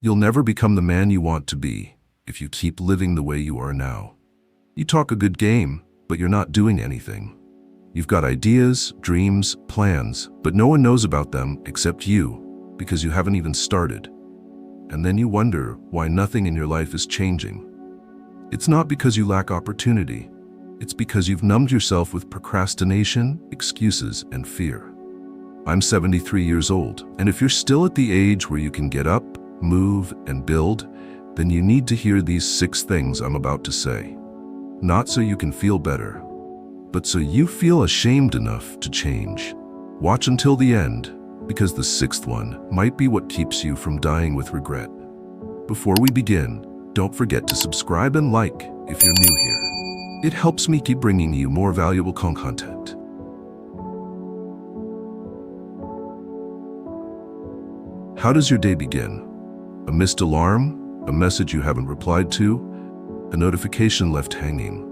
You'll never become the man you want to be if you keep living the way you are now. You talk a good game, but you're not doing anything. You've got ideas, dreams, plans, but no one knows about them except you, because you haven't even started. And then you wonder why nothing in your life is changing. It's not because you lack opportunity. It's because you've numbed yourself with procrastination, excuses, and fear. I'm 73 years old, and if you're still at the age where you can get up, move, and build, then you need to hear these 6 things I'm about to say. Not so you can feel better, but so you feel ashamed enough to change. Watch until the end, because the 6th one might be what keeps you from dying with regret. Before we begin, don't forget to subscribe and like if you're new here. It helps me keep bringing you more valuable content. How does your day begin? A missed alarm? A message you haven't replied to? A notification left hanging?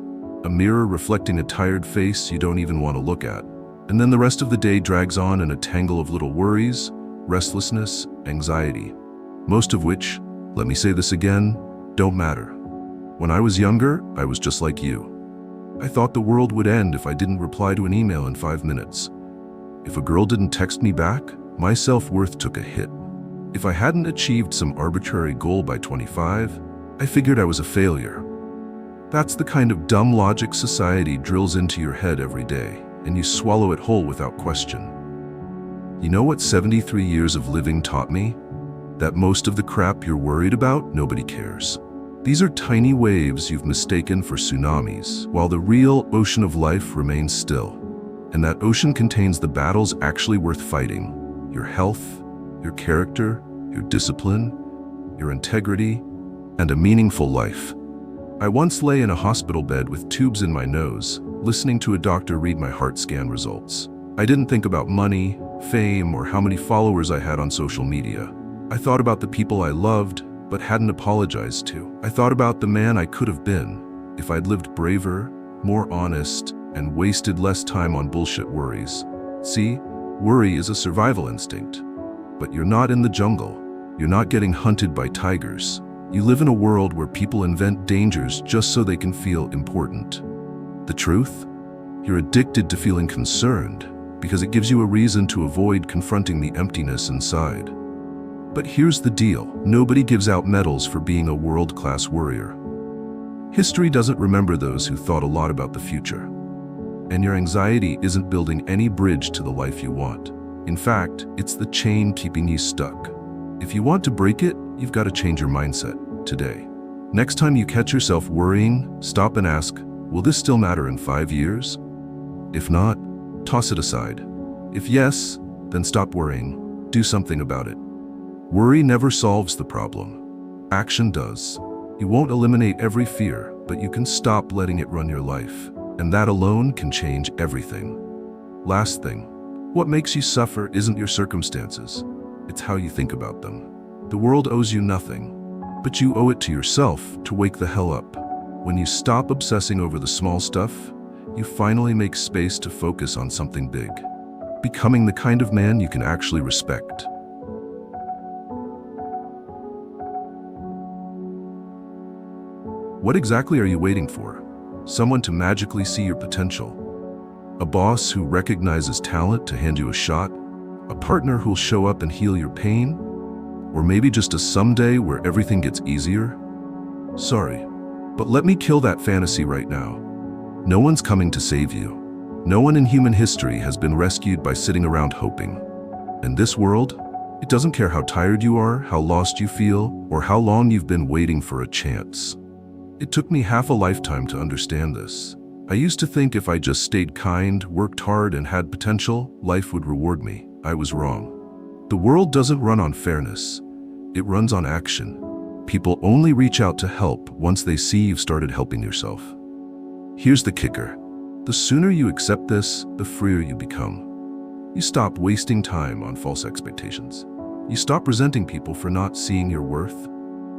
A mirror reflecting a tired face you don't even want to look at? And then the rest of the day drags on in a tangle of little worries, restlessness, anxiety. Most of which, let me say this again, don't matter. When I was younger, I was just like you. I thought the world would end if I didn't reply to an email in 5 minutes. If a girl didn't text me back, my self-worth took a hit. If I hadn't achieved some arbitrary goal by 25, I figured I was a failure. That's the kind of dumb logic society drills into your head every day, and you swallow it whole without question. You know what 73 years of living taught me? That most of the crap you're worried about, nobody cares. These are tiny waves you've mistaken for tsunamis, while the real ocean of life remains still. And that ocean contains the battles actually worth fighting: your health, your character, your discipline, your integrity, and a meaningful life. I once lay in a hospital bed with tubes in my nose, listening to a doctor read my heart scan results. I didn't think about money, fame, or how many followers I had on social media. I thought about the people I loved, but hadn't apologized to. I thought about the man I could have been if I'd lived braver, more honest, and wasted less time on bullshit worries. See, worry is a survival instinct. But you're not in the jungle. You're not getting hunted by tigers. You live in a world where people invent dangers just so they can feel important. The truth? You're addicted to feeling concerned because it gives you a reason to avoid confronting the emptiness inside. But here's the deal. Nobody gives out medals for being a world-class worrier. History doesn't remember those who thought a lot about the future. And your anxiety isn't building any bridge to the life you want. In fact, it's the chain keeping you stuck. If you want to break it, you've got to change your mindset today. Next time you catch yourself worrying, stop and ask, will this still matter in 5 years? If not, toss it aside. If yes, then stop worrying. Do something about it. Worry never solves the problem. Action does. You won't eliminate every fear, but you can stop letting it run your life. And that alone can change everything. Last thing. What makes you suffer isn't your circumstances. It's how you think about them. The world owes you nothing, but you owe it to yourself to wake the hell up. When you stop obsessing over the small stuff, you finally make space to focus on something big. Becoming the kind of man you can actually respect. What exactly are you waiting for? Someone to magically see your potential? A boss who recognizes talent to hand you a shot? A partner who'll show up and heal your pain? Or maybe just a someday where everything gets easier? Sorry, but let me kill that fantasy right now. No one's coming to save you. No one in human history has been rescued by sitting around hoping. And this world, it doesn't care how tired you are, how lost you feel, or how long you've been waiting for a chance. It took me half a lifetime to understand this. I used to think if I just stayed kind, worked hard, and had potential, life would reward me. I was wrong. The world doesn't run on fairness. It runs on action. People only reach out to help once they see you've started helping yourself. Here's the kicker. The sooner you accept this, the freer you become. You stop wasting time on false expectations. You stop resenting people for not seeing your worth.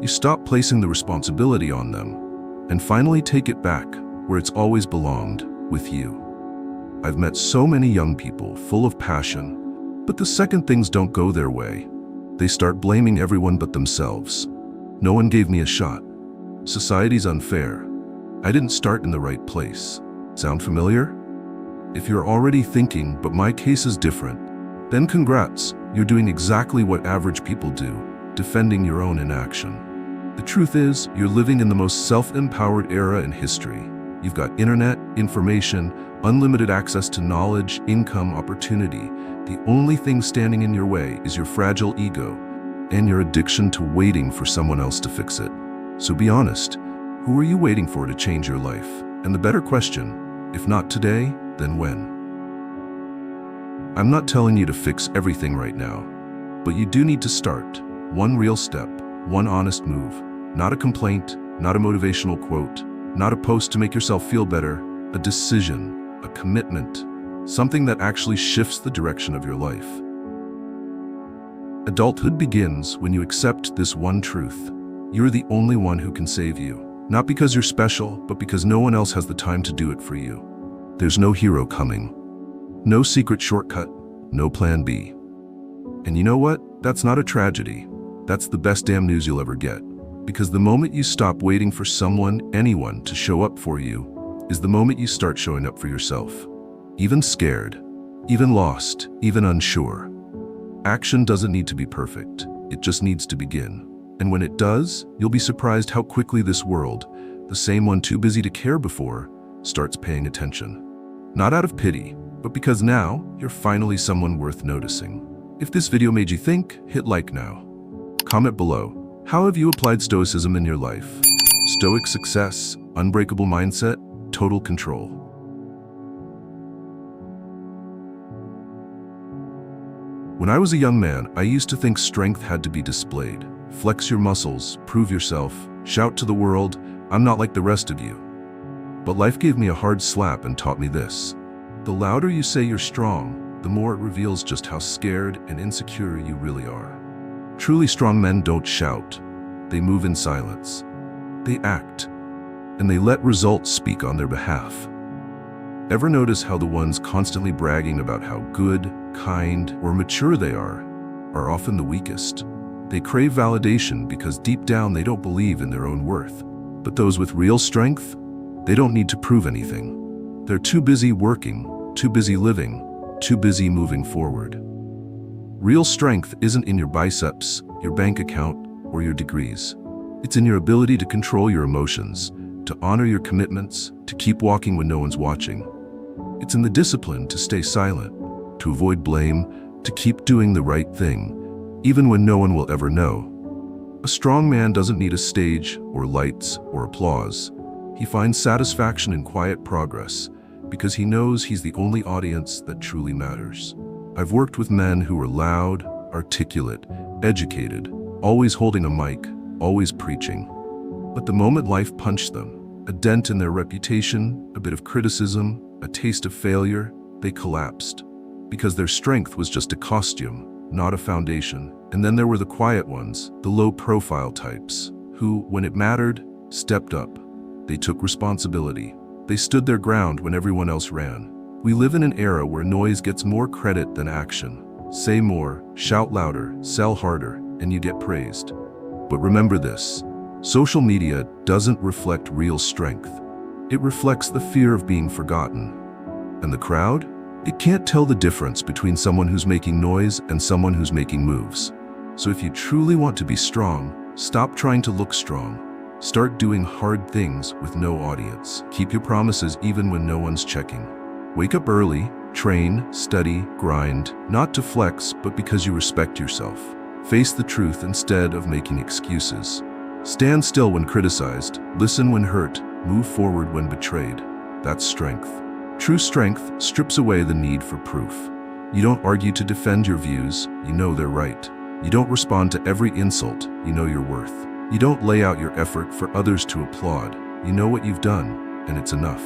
You stop placing the responsibility on them, and finally take it back where it's always belonged, with you. I've met so many young people full of passion, but the second things don't go their way, They start blaming everyone but themselves. No one gave me a shot. Society's unfair. I didn't start in the right place. Sound familiar? If you're already thinking, but my case is different, then congrats, you're doing exactly what average people do, defending your own inaction. The truth is, you're living in the most self-empowered era in history. You've got internet, information, unlimited access to knowledge, income, opportunity. The only thing standing in your way is your fragile ego and your addiction to waiting for someone else to fix it. So be honest, who are you waiting for to change your life? And the better question, if not today, then when? I'm not telling you to fix everything right now, but you do need to start. One real step, one honest move. Not a complaint, not a motivational quote, not a post to make yourself feel better, a decision, a commitment, something that actually shifts the direction of your life. Adulthood begins when you accept this one truth. You're the only one who can save you. Not because you're special, but because no one else has the time to do it for you. There's no hero coming. No secret shortcut, no plan B. And you know what? That's not a tragedy. That's the best damn news you'll ever get. Because the moment you stop waiting for someone, anyone, to show up for you, is the moment you start showing up for yourself. Even scared, even lost, even unsure. Action doesn't need to be perfect. It just needs to begin. And when it does, you'll be surprised how quickly this world, the same one too busy to care before, starts paying attention. Not out of pity, but because now you're finally someone worth noticing. If this video made you think, hit like now. Comment below. How have you applied Stoicism in your life? Stoic success, unbreakable mindset, total control. When I was a young man, I used to think strength had to be displayed. Flex your muscles, prove yourself, shout to the world, I'm not like the rest of you. But life gave me a hard slap and taught me this. The louder you say you're strong, the more it reveals just how scared and insecure you really are. Truly strong men don't shout. They move in silence. They act, and they let results speak on their behalf. Ever notice how the ones constantly bragging about how good, kind, or mature they are often the weakest? They crave validation because deep down they don't believe in their own worth. But those with real strength, they don't need to prove anything. They're too busy working, too busy living, too busy moving forward. Real strength isn't in your biceps, your bank account, or your degrees. It's in your ability to control your emotions, to honor your commitments, to keep walking when no one's watching. It's in the discipline to stay silent, to avoid blame, to keep doing the right thing, even when no one will ever know. A strong man doesn't need a stage, or lights, or applause. He finds satisfaction in quiet progress, because he knows he's the only audience that truly matters. I've worked with men who were loud, articulate, educated, always holding a mic, always preaching. But the moment life punched them, a dent in their reputation, a bit of criticism, a taste of failure, they collapsed. Because their strength was just a costume, not a foundation. And then there were the quiet ones, the low-profile types, who, when it mattered, stepped up. They took responsibility. They stood their ground when everyone else ran. We live in an era where noise gets more credit than action. Say more, shout louder, sell harder, and you get praised. But remember this, social media doesn't reflect real strength. It reflects the fear of being forgotten. And the crowd? It can't tell the difference between someone who's making noise and someone who's making moves. So if you truly want to be strong, stop trying to look strong. Start doing hard things with no audience. Keep your promises even when no one's checking. Wake up early, train, study, grind, not to flex, but because you respect yourself. Face the truth instead of making excuses. Stand still when criticized, listen when hurt, move forward when betrayed. That's strength. True strength strips away the need for proof. You don't argue to defend your views, you know they're right. You don't respond to every insult, you know your worth. You don't lay out your effort for others to applaud, you know what you've done, and it's enough.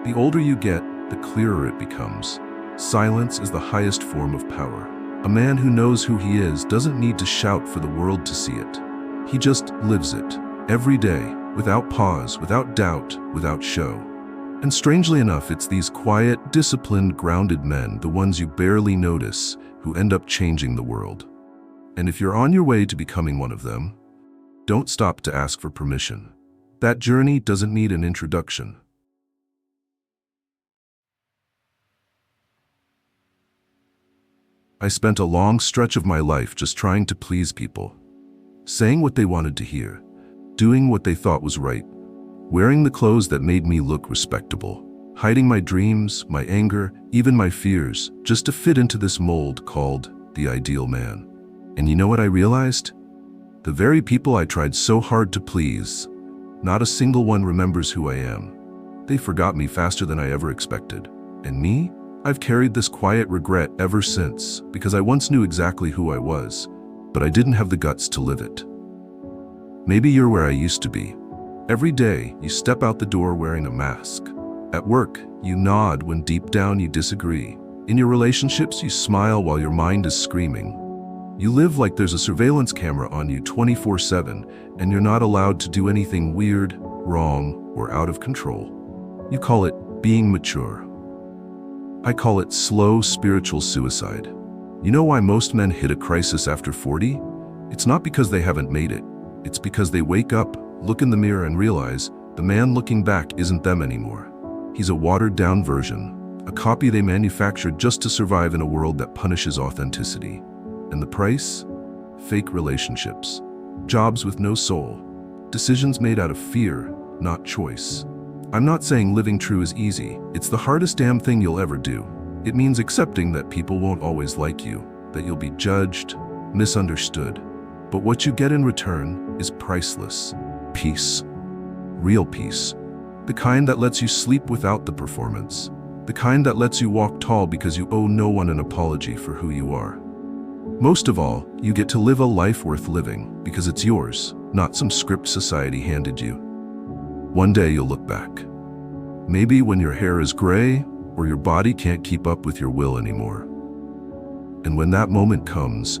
The older you get, the clearer it becomes. Silence is the highest form of power. A man who knows who he is doesn't need to shout for the world to see it. He just lives it, every day, without pause, without doubt, without show. And strangely enough, it's these quiet, disciplined, grounded men, the ones you barely notice, who end up changing the world. And if you're on your way to becoming one of them, don't stop to ask for permission. That journey doesn't need an introduction. I spent a long stretch of my life just trying to please people, saying what they wanted to hear, doing what they thought was right, wearing the clothes that made me look respectable, hiding my dreams, my anger, even my fears, just to fit into this mold called the ideal man. And you know what I realized? The very people I tried so hard to please, not a single one remembers who I am. They forgot me faster than I ever expected. And me? I've carried this quiet regret ever since, because I once knew exactly who I was, but I didn't have the guts to live it. Maybe you're where I used to be. Every day, you step out the door wearing a mask. At work, you nod when deep down you disagree. In your relationships, you smile while your mind is screaming. You live like there's a surveillance camera on you 24/7, and you're not allowed to do anything weird, wrong, or out of control. You call it being mature. I call it slow spiritual suicide. You know why most men hit a crisis after 40? It's not because they haven't made it. It's because they wake up, look in the mirror, and realize the man looking back isn't them anymore. He's a watered-down version, a copy they manufactured just to survive in a world that punishes authenticity. And the price? Fake relationships, jobs with no soul, decisions made out of fear, not choice. I'm not saying living true is easy. It's the hardest damn thing you'll ever do. It means accepting that people won't always like you, that you'll be judged, misunderstood. But what you get in return is priceless. Peace. Real peace. The kind that lets you sleep without the performance. The kind that lets you walk tall because you owe no one an apology for who you are. Most of all, you get to live a life worth living because it's yours, not some script society handed you. One day you'll look back. Maybe when your hair is gray or your body can't keep up with your will anymore. And when that moment comes,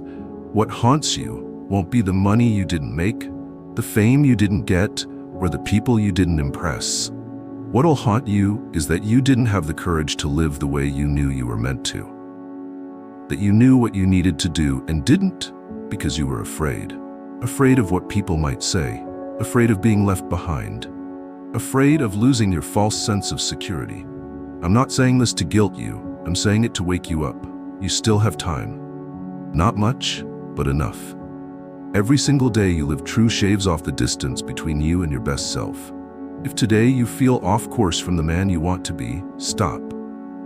what haunts you won't be the money you didn't make, the fame you didn't get, or the people you didn't impress. What'll haunt you is that you didn't have the courage to live the way you knew you were meant to. That you knew what you needed to do and didn't because you were afraid. Afraid of what people might say. Afraid of being left behind. Afraid of losing your false sense of security. I'm not saying this to guilt you. I'm saying it to wake you up. You still have time. Not much, but enough. Every single day you live true shaves off the distance between you and your best self. If today you feel off course from the man you want to be, stop.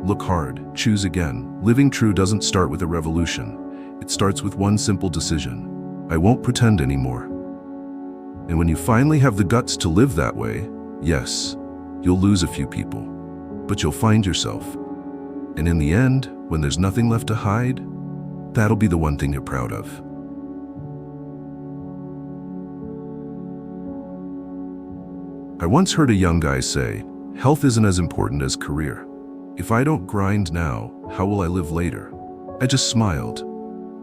Look hard, choose again. Living true doesn't start with a revolution. It starts with one simple decision. I won't pretend anymore. And when you finally have the guts to live that way, yes, you'll lose a few people, but you'll find yourself. And in the end, when there's nothing left to hide, that'll be the one thing you're proud of. I once heard a young guy say, health isn't as important as career. If I don't grind now, how will I live later? I just smiled,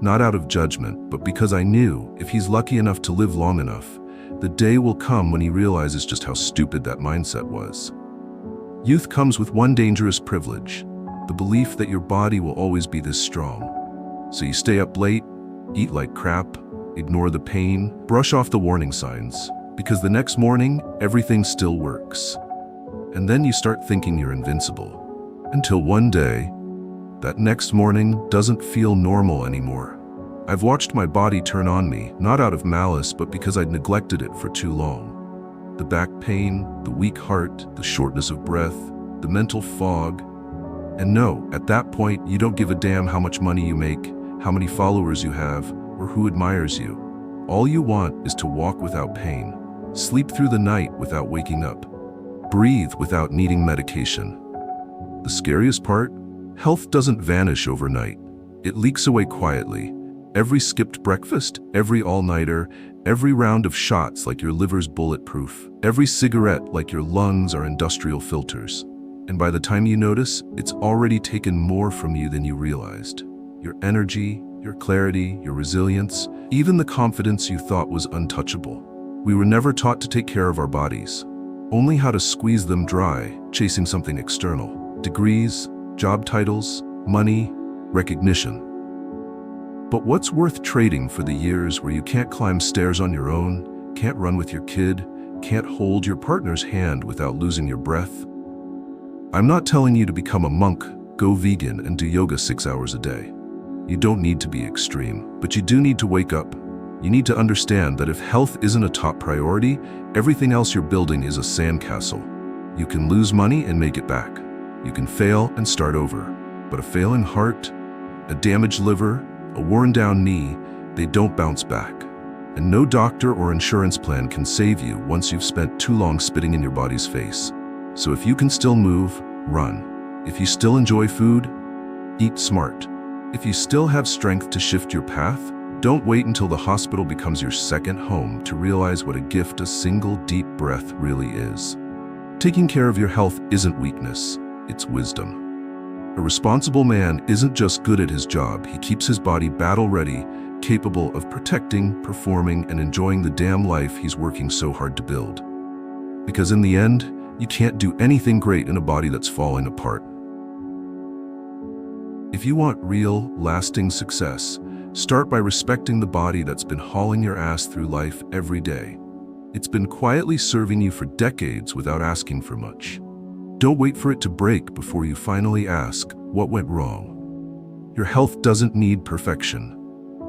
not out of judgment, but because I knew if he's lucky enough to live long enough, the day will come when he realizes just how stupid that mindset was. Youth comes with one dangerous privilege, the belief that your body will always be this strong. So you stay up late, eat like crap, ignore the pain, brush off the warning signs, because the next morning, everything still works. And then you start thinking you're invincible. Until one day, that next morning doesn't feel normal anymore. I've watched my body turn on me, not out of malice, but because I'd neglected it for too long. The back pain, the weak heart, the shortness of breath, the mental fog. And no, at that point, you don't give a damn how much money you make, how many followers you have, or who admires you. All you want is to walk without pain, sleep through the night without waking up, breathe without needing medication. The scariest part? Health doesn't vanish overnight. It leaks away quietly. Every skipped breakfast, every all-nighter, every round of shots like your liver's bulletproof, every cigarette like your lungs are industrial filters. And by the time you notice, it's already taken more from you than you realized. Your energy, your clarity, your resilience, even the confidence you thought was untouchable. We were never taught to take care of our bodies, only how to squeeze them dry, chasing something external. Degrees, job titles, money, recognition. But what's worth trading for the years where you can't climb stairs on your own, can't run with your kid, can't hold your partner's hand without losing your breath? I'm not telling you to become a monk, go vegan, and do yoga 6 hours a day. You don't need to be extreme, but you do need to wake up. You need to understand that if health isn't a top priority, everything else you're building is a sandcastle. You can lose money and make it back. You can fail and start over. But a failing heart, a damaged liver, a worn-down knee, they don't bounce back. And no doctor or insurance plan can save you once you've spent too long spitting in your body's face. So if you can still move, run. If you still enjoy food, eat smart. If you still have strength to shift your path, don't wait until the hospital becomes your second home to realize what a gift a single deep breath really is. Taking care of your health isn't weakness, it's wisdom. A responsible man isn't just good at his job, he keeps his body battle-ready, capable of protecting, performing, and enjoying the damn life he's working so hard to build. Because in the end, you can't do anything great in a body that's falling apart. If you want real, lasting success, start by respecting the body that's been hauling your ass through life every day. It's been quietly serving you for decades without asking for much. Don't wait for it to break before you finally ask, what went wrong? Your health doesn't need perfection.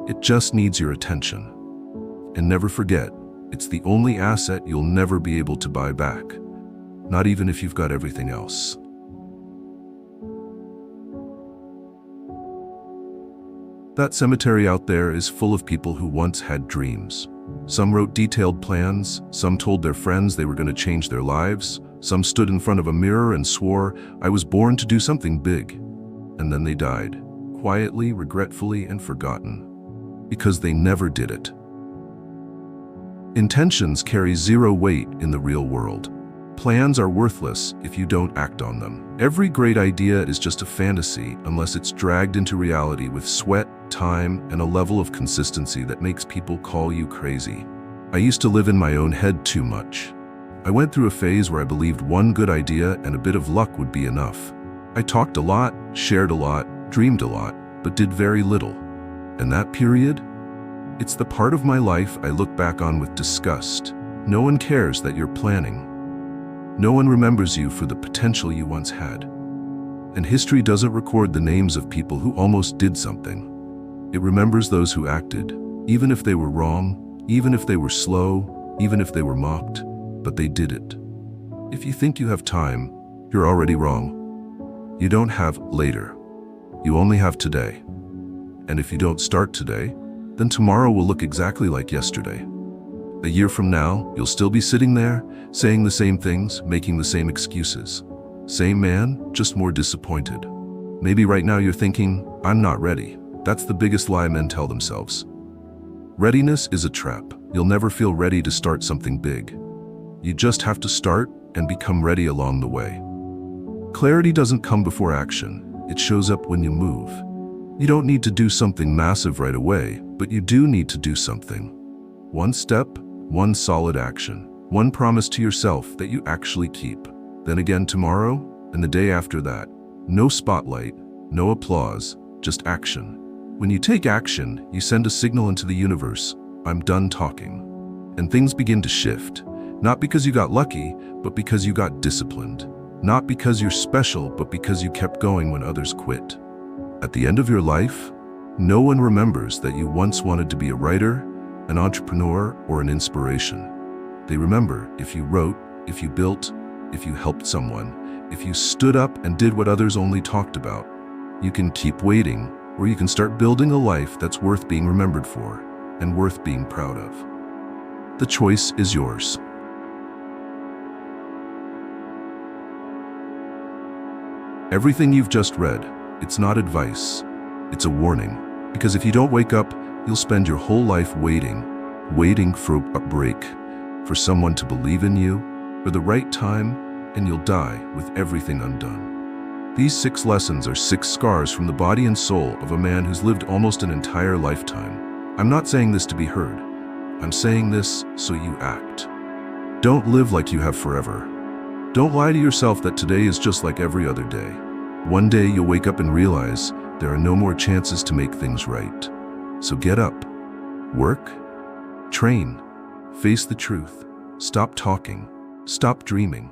It just needs your attention. And never forget, it's the only asset you'll never be able to buy back. Not even if you've got everything else. That cemetery out there is full of people who once had dreams. Some wrote detailed plans, some told their friends they were going to change their lives, some stood in front of a mirror and swore, I was born to do something big. And then they died, quietly, regretfully, and forgotten. Because they never did it. Intentions carry zero weight in the real world. Plans are worthless if you don't act on them. Every great idea is just a fantasy unless it's dragged into reality with sweat, time, and a level of consistency that makes people call you crazy. I used to live in my own head too much. I went through a phase where I believed one good idea and a bit of luck would be enough. I talked a lot, shared a lot, dreamed a lot, but did very little. And that period? It's the part of my life I look back on with disgust. No one cares that you're planning. No one remembers you for the potential you once had. And history doesn't record the names of people who almost did something. It remembers those who acted, even if they were wrong, even if they were slow, even if they were mocked, but they did it. If you think you have time, you're already wrong. You don't have later. You only have today. And if you don't start today, then tomorrow will look exactly like yesterday. A year from now, you'll still be sitting there, saying the same things, making the same excuses. Same man, just more disappointed. Maybe right now you're thinking, I'm not ready. That's the biggest lie men tell themselves. Readiness is a trap. You'll never feel ready to start something big. You just have to start and become ready along the way. Clarity doesn't come before action. It shows up when you move. You don't need to do something massive right away, but you do need to do something. One step, one solid action, one promise to yourself that you actually keep. Then again tomorrow, and the day after that. No spotlight, no applause, just action. When you take action, you send a signal into the universe, I'm done talking. And things begin to shift. Not because you got lucky, but because you got disciplined. Not because you're special, but because you kept going when others quit. At the end of your life, no one remembers that you once wanted to be a writer, an entrepreneur, or an inspiration. They remember if you wrote, if you built, if you helped someone, if you stood up and did what others only talked about. You can keep waiting, or you can start building a life that's worth being remembered for and worth being proud of. The choice is yours. Everything you've just read, it's not advice, it's a warning. Because if you don't wake up, you'll spend your whole life waiting for a break, for someone to believe in you, for the right time, and you'll die with everything undone. These 6 lessons are 6 scars from the body and soul of a man who's lived almost an entire lifetime. I'm not saying this to be heard. I'm saying this so you act. Don't live like you have forever. Don't lie to yourself that today is just like every other day. One day you'll wake up and realize there are no more chances to make things right. So get up, work, train, face the truth, stop talking, stop dreaming.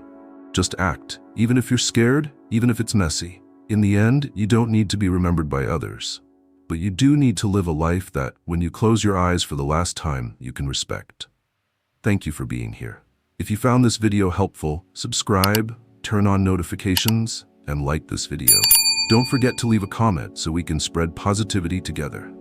Just act, even if you're scared, even if it's messy. In the end, you don't need to be remembered by others, but you do need to live a life that, when you close your eyes for the last time, you can respect. Thank you for being here. If you found this video helpful, subscribe, turn on notifications, and like this video. Don't forget to leave a comment so we can spread positivity together.